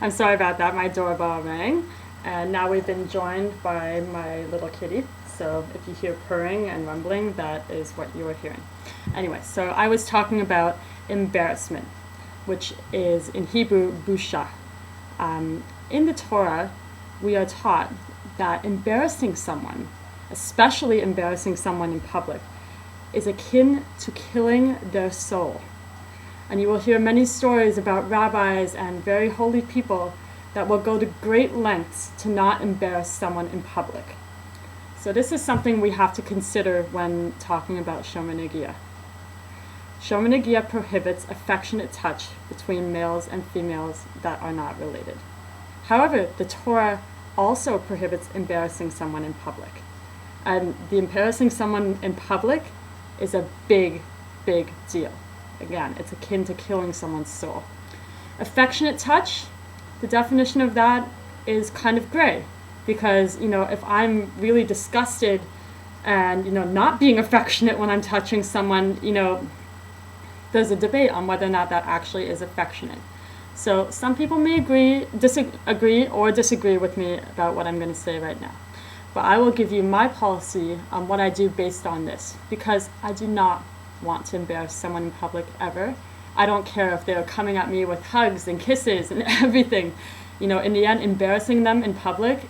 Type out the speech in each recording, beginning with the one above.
I'm sorry about that. My doorbell rang, and now we've been joined by my little kitty. So if you hear purring and rumbling, that is what you are hearing. Anyway, so I was talking about embarrassment, which is in Hebrew busha. In the Torah, we are taught that embarrassing someone, especially embarrassing someone in public, is akin to killing their soul. And you will hear many stories about rabbis and very holy people that will go to great lengths to not embarrass someone in public. So this is something we have to consider when talking about Shomer Negiah. Shomer Negiah prohibits affectionate touch between males and females that are not related. However, the Torah also prohibits embarrassing someone in public. And the embarrassing someone in public is a big, big deal. Again, it's akin to killing someone's soul. Affectionate touch, the definition of that is kind of gray, because, if I'm really disgusted and, not being affectionate when I'm touching someone, there's a debate on whether or not that actually is affectionate. So some people may disagree or disagree with me about what I'm going to say right now. But I will give you my policy on what I do based on this, because I do not want to embarrass someone in public ever. I don't care if they're coming at me with hugs and kisses and everything. In the end, embarrassing them in public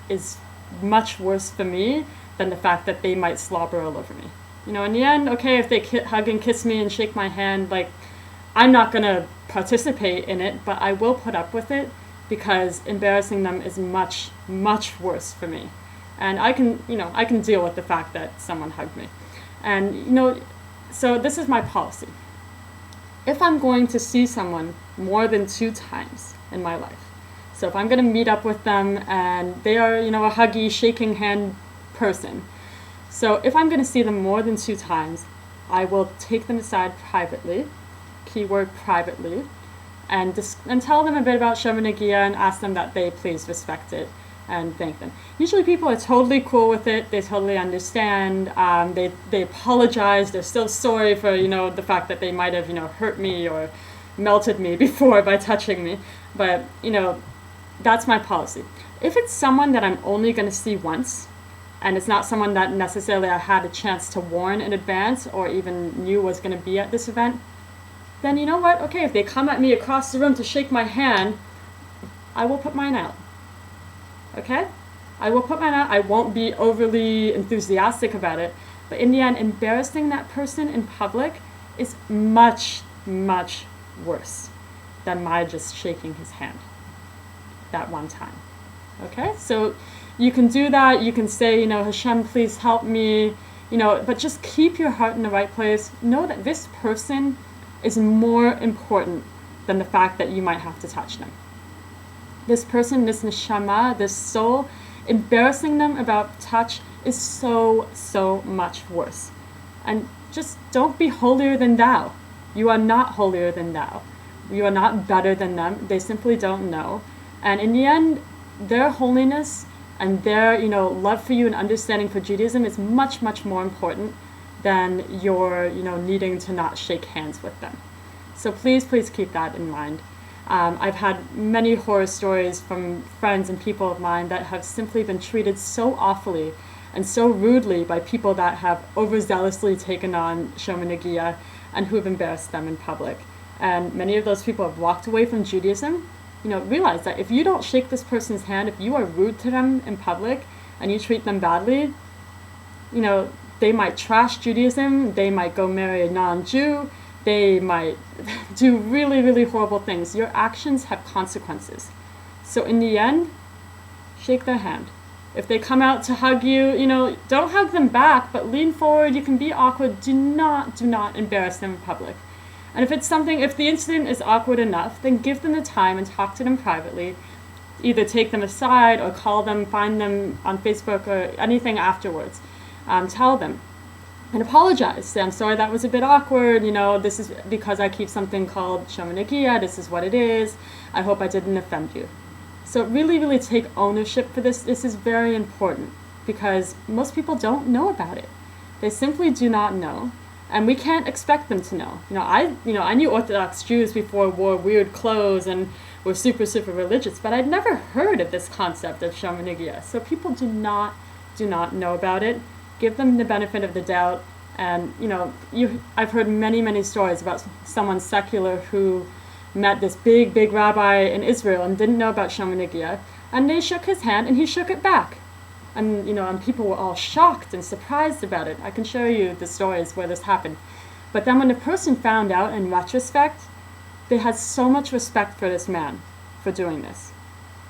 is much worse for me than the fact that they might slobber all over me. In the end, okay, if they hug and kiss me and shake my hand, I'm not going to participate in it, but I will put up with it, because embarrassing them is much, much worse for me. And I can deal with the fact that someone hugged me. And, so this is my policy. If I'm going to see someone more than 2 times in my life, so if I'm going to meet up with them and they are, a huggy, shaking hand person, so if I'm going to see them more than 2 times, I will take them aside privately, keyword privately, and tell them a bit about Shomer Negiah and ask them that they please respect it and thank them. Usually people are totally cool with it. They totally understand. They apologize. They're still sorry for, the fact that they might have, hurt me or melted me before by touching me. But, that's my policy. If it's someone that I'm only going to see once, and it's not someone that necessarily I had a chance to warn in advance or even knew was going to be at this event, then you know what? Okay, if they come at me across the room to shake my hand, I will put mine out. Okay? I will put mine out. I won't be overly enthusiastic about it. But in the end, embarrassing that person in public is much, much worse than my just shaking his hand that one time. Okay? So you can do that. You can say, Hashem, please help me. But just keep your heart in the right place. Know that this person is more important than the fact that you might have to touch them. This person, this neshama, this soul, embarrassing them about touch is so, so much worse. And just don't be holier than thou. You are not holier than thou. You are not better than them. They simply don't know. And in the end, their holiness and their, love for you and understanding for Judaism is much, much more important than your, needing to not shake hands with them. So please, please keep that in mind. I've had many horror stories from friends and people of mine that have simply been treated so awfully and so rudely by people that have overzealously taken on Shomer Negiah and who have embarrassed them in public. And many of those people have walked away from Judaism. Realize that if you don't shake this person's hand, if you are rude to them in public and you treat them badly, they might trash Judaism, they might go marry a non-Jew, they might do really, really horrible things. Your actions have consequences. So in the end, shake their hand. If they come out to hug you, don't hug them back, but lean forward. You can be awkward. Do not embarrass them in public. And if the incident is awkward enough, then give them the time and talk to them privately. Either take them aside or call them, find them on Facebook or anything afterwards. Tell them. And apologize. Say, I'm sorry that was a bit awkward. This is because I keep something called Shomer Negiah. This is what it is. I hope I didn't offend you. So really, really take ownership for this. This is very important because most people don't know about it. They simply do not know. And we can't expect them to know. I knew Orthodox Jews before wore weird clothes and were super, super religious, but I'd never heard of this concept of Shomer Negiah. So people do not know about it. Give them the benefit of the doubt. And, I've heard many, many stories about someone secular who met this big, big rabbi in Israel and didn't know about Shomer Negiah. And they shook his hand and he shook it back. And, and people were all shocked and surprised about it. I can show you the stories where this happened. But then when the person found out in retrospect, they had so much respect for this man for doing this.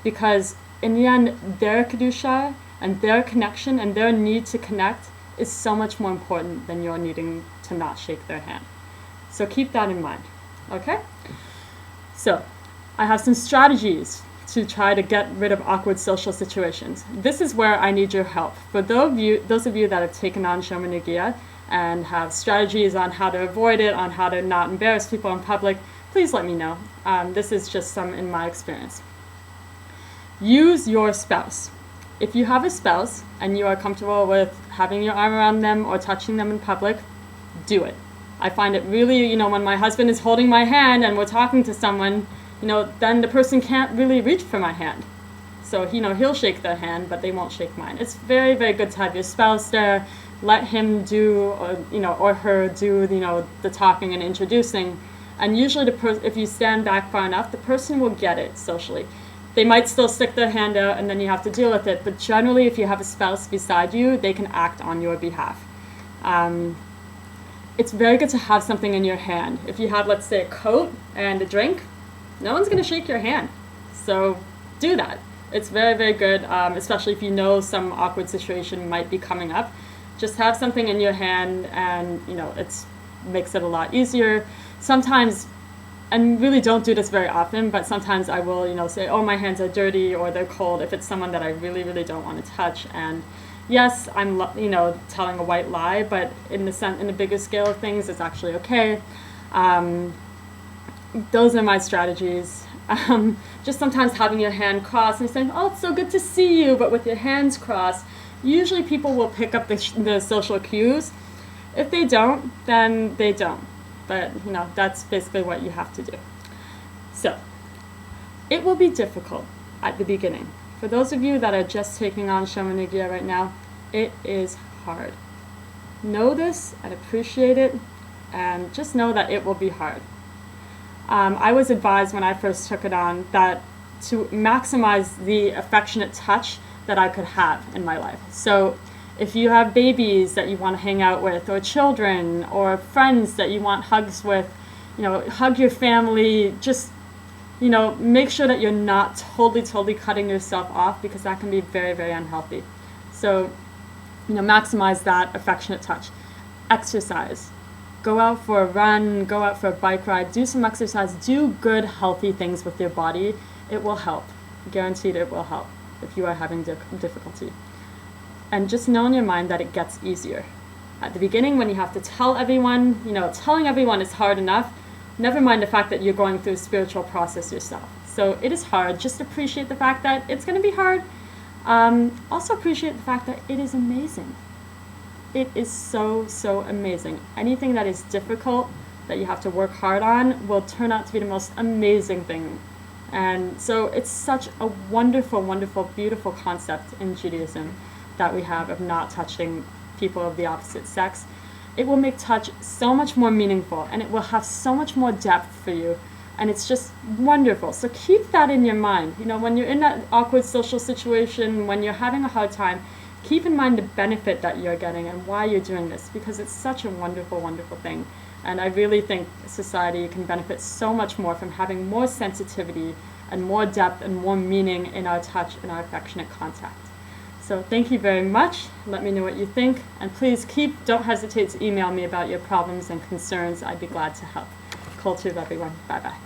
Because in the end, their Kedusha and their connection and their need to connect is so much more important than your needing to not shake their hand. So keep that in mind, okay? So I have some strategies to try to get rid of awkward social situations. This is where I need your help. For those of you that have taken on Shomer Negiah and have strategies on how to avoid it, on how to not embarrass people in public, please let me know. This is just some in my experience. Use your spouse. If you have a spouse and you are comfortable with having your arm around them or touching them in public, do it. I find it really, when my husband is holding my hand and we're talking to someone, then the person can't really reach for my hand. So, he'll shake their hand, but they won't shake mine. It's very, very good to have your spouse there. Let him do, or her do, the talking and introducing. And usually if you stand back far enough, the person will get it socially. They might still stick their hand out and then you have to deal with it. But generally, if you have a spouse beside you, they can act on your behalf. It's very good to have something in your hand. If you have, let's say, a coat and a drink, no one's going to shake your hand. So do that. It's very, very good, especially if you know some awkward situation might be coming up. Just have something in your hand and, it makes it a lot easier. Sometimes, and really don't do this very often, but sometimes I will, say, oh, my hands are dirty or they're cold if it's someone that I really, really don't want to touch. And yes, I'm, telling a white lie, but in the bigger scale of things, it's actually okay. Those are my strategies. Just sometimes having your hand crossed and saying, oh, it's so good to see you, but with your hands crossed, usually people will pick up the social cues. If they don't, then they don't. But, that's basically what you have to do. So, it will be difficult at the beginning. For those of you that are just taking on Shomer Negiah right now, it is hard. Know this and appreciate it, and just know that it will be hard. I was advised when I first took it on that to maximize the affectionate touch that I could have in my life. So if you have babies that you want to hang out with, or children, or friends that you want hugs with, hug your family. Just, make sure that you're not totally cutting yourself off, because that can be very, very unhealthy. So, maximize that affectionate touch. Exercise. Go out for a run, go out for a bike ride, do some exercise, do good, healthy things with your body. It will help. Guaranteed it will help if you are having difficulty. And just know in your mind that it gets easier. At the beginning, when you have to tell everyone, telling everyone is hard enough. Never mind the fact that you're going through a spiritual process yourself. So it is hard. Just appreciate the fact that it's going to be hard. Also appreciate the fact that it is amazing. It is so, so amazing. Anything that is difficult, that you have to work hard on, will turn out to be the most amazing thing. And so it's such a wonderful, wonderful, beautiful concept in Judaism that we have of not touching people of the opposite sex. It will make touch so much more meaningful, and it will have so much more depth for you. And it's just wonderful. So keep that in your mind. When you're in that awkward social situation, when you're having a hard time, keep in mind the benefit that you're getting and why you're doing this, because it's such a wonderful, wonderful thing. And I really think society can benefit so much more from having more sensitivity and more depth and more meaning in our touch and our affectionate contact. So thank you very much. Let me know what you think. And please don't hesitate to email me about your problems and concerns. I'd be glad to help. Kol Tuv, everyone. Bye-bye.